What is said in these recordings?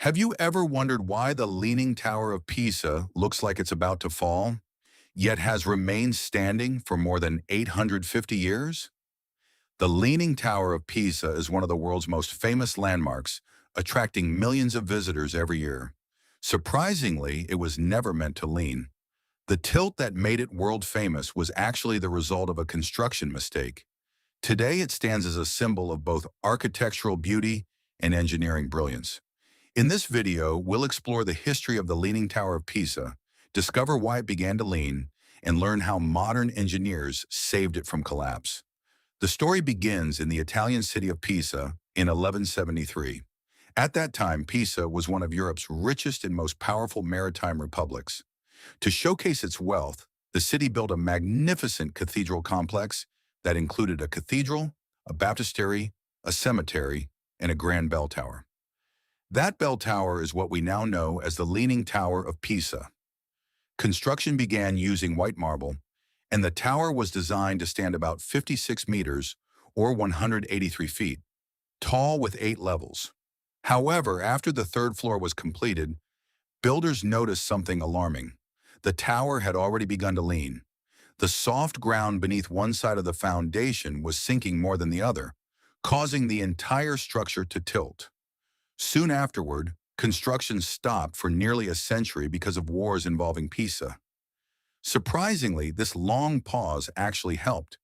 Have you ever wondered why the Leaning Tower of Pisa looks like it's about to fall, yet has remained standing for more than 850 years? The Leaning Tower of Pisa is one of the world's most famous landmarks, attracting millions of visitors every year. Surprisingly, it was never meant to lean. The tilt that made it world famous was actually the result of a construction mistake. Today, it stands as a symbol of both architectural beauty and engineering brilliance. In this video, we'll explore the history of the Leaning Tower of Pisa, discover why it began to lean, and learn how modern engineers saved it from collapse. The story begins in the Italian city of Pisa in 1173. At that time, Pisa was one of Europe's richest and most powerful maritime republics. To showcase its wealth, the city built a magnificent cathedral complex that included a cathedral, a baptistery, a cemetery, and a grand bell tower. That bell tower is what we now know as the Leaning Tower of Pisa. Construction began using white marble, and the tower was designed to stand about 56 meters or 183 feet, tall with 8 levels. However, after the third floor was completed, builders noticed something alarming. The tower had already begun to lean. The soft ground beneath one side of the foundation was sinking more than the other, causing the entire structure to tilt. Soon afterward, construction stopped for nearly a century because of wars involving Pisa. Surprisingly, this long pause actually helped.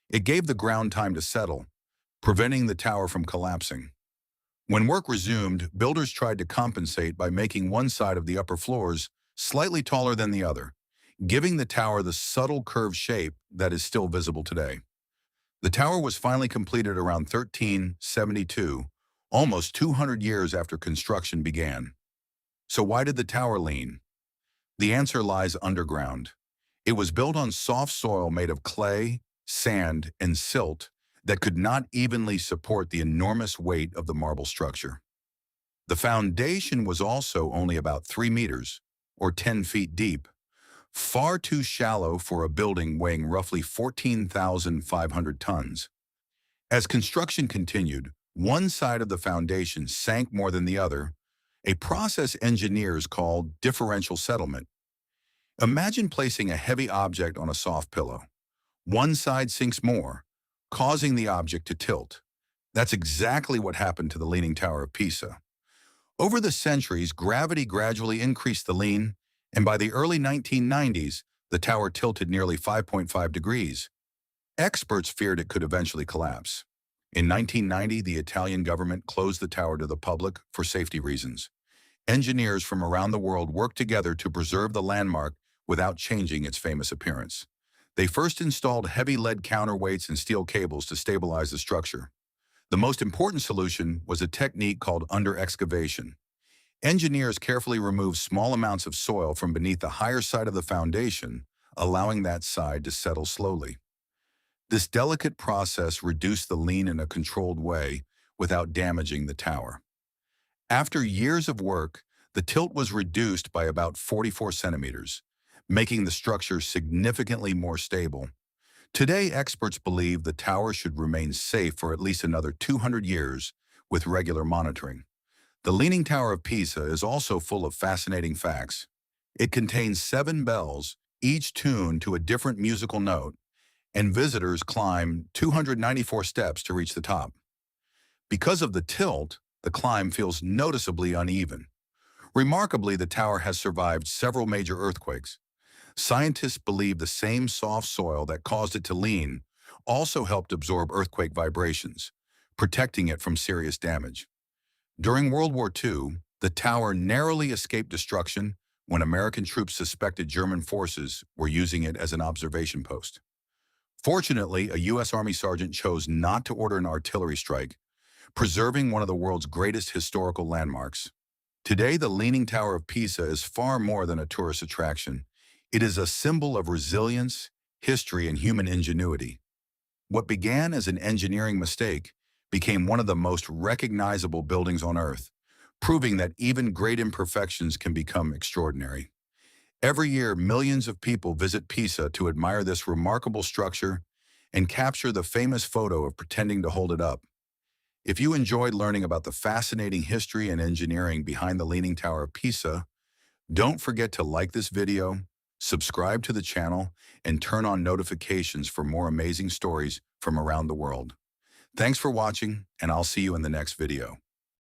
It gave the ground time to settle, preventing the tower from collapsing. When work resumed, builders tried to compensate by making one side of the upper floors slightly taller than the other, giving the tower the subtle curved shape that is still visible today. The tower was finally completed around 1372, almost 200 years after construction began. So why did the tower lean? The answer lies underground. It was built on soft soil made of clay, sand, and silt that could not evenly support the enormous weight of the marble structure. The foundation was also only about 3 meters, or 10 feet deep, far too shallow for a building weighing roughly 14,500 tons. As construction continued, one side of the foundation sank more than the other, a process engineers call differential settlement. Imagine placing a heavy object on a soft pillow. One side sinks more, causing the object to tilt. That's exactly what happened to the Leaning Tower of Pisa. Over the centuries, gravity gradually increased the lean, and by the early 1990s, the tower tilted nearly 5.5 degrees. Experts feared it could eventually collapse. In 1990, the Italian government closed the tower to the public for safety reasons. Engineers from around the world worked together to preserve the landmark without changing its famous appearance. They first installed heavy lead counterweights and steel cables to stabilize the structure. The most important solution was a technique called under-excavation. Engineers carefully removed small amounts of soil from beneath the higher side of the foundation, allowing that side to settle slowly. This delicate process reduced the lean in a controlled way without damaging the tower. After years of work, the tilt was reduced by about 44 centimeters, making the structure significantly more stable. Today, experts believe the tower should remain safe for at least another 200 years with regular monitoring. The Leaning Tower of Pisa is also full of fascinating facts. It contains 7 bells, each tuned to a different musical note, and visitors climb 294 steps to reach the top. Because of the tilt, the climb feels noticeably uneven. Remarkably, the tower has survived several major earthquakes. Scientists believe the same soft soil that caused it to lean also helped absorb earthquake vibrations, protecting it from serious damage. During World War II, the tower narrowly escaped destruction when American troops suspected German forces were using it as an observation post. Fortunately, a U.S. Army sergeant chose not to order an artillery strike, preserving one of the world's greatest historical landmarks. Today, the Leaning Tower of Pisa is far more than a tourist attraction. It is a symbol of resilience, history, and human ingenuity. What began as an engineering mistake became one of the most recognizable buildings on Earth, proving that even great imperfections can become extraordinary. Every year, millions of people visit Pisa to admire this remarkable structure and capture the famous photo of pretending to hold it up. If you enjoyed learning about the fascinating history and engineering behind the Leaning Tower of Pisa, don't forget to like this video, subscribe to the channel, and turn on notifications for more amazing stories from around the world. Thanks for watching, and I'll see you in the next video.